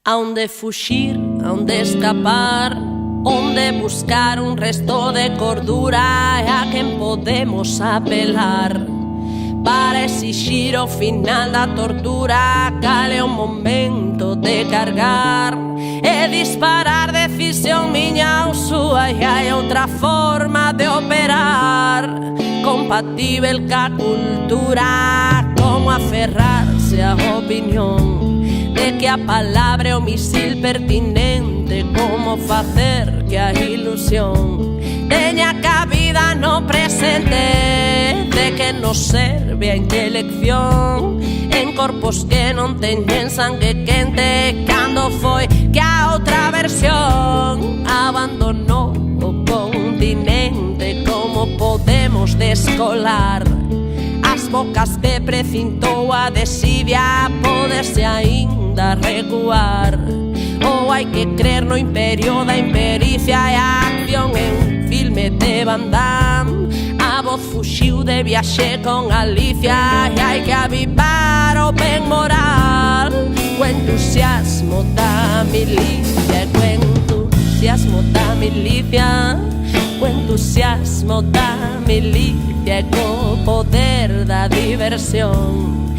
A onde fuxir, a onde escapar, onde buscar un resto de cordura, e a quen podemos apelar para exixir o final da tortura. Cal é o momento de cargar e disparar, decisión miña ou súa, e hai outra forma de operar compatível ca cultura. Como aferrarse á opinión de que a palabra é o misil pertinente, como facer que a ilusión teña cabida no presente, de que nos serve a intelección en corpos que non teñen sangue quente. Cando foi que a outra versión abandonou o continente? Como podemos descolar as bocas que precintou a desivia? Poderse aínda recuar, ou hai que crer no imperio da impericia e a acción en un filme de Van Damme? A voz fuxiu de viaxe con Alicia e hai que avivar o ben moral co entusiasmo da milicia, co entusiasmo da milicia, co entusiasmo da milicia, co poder da diversión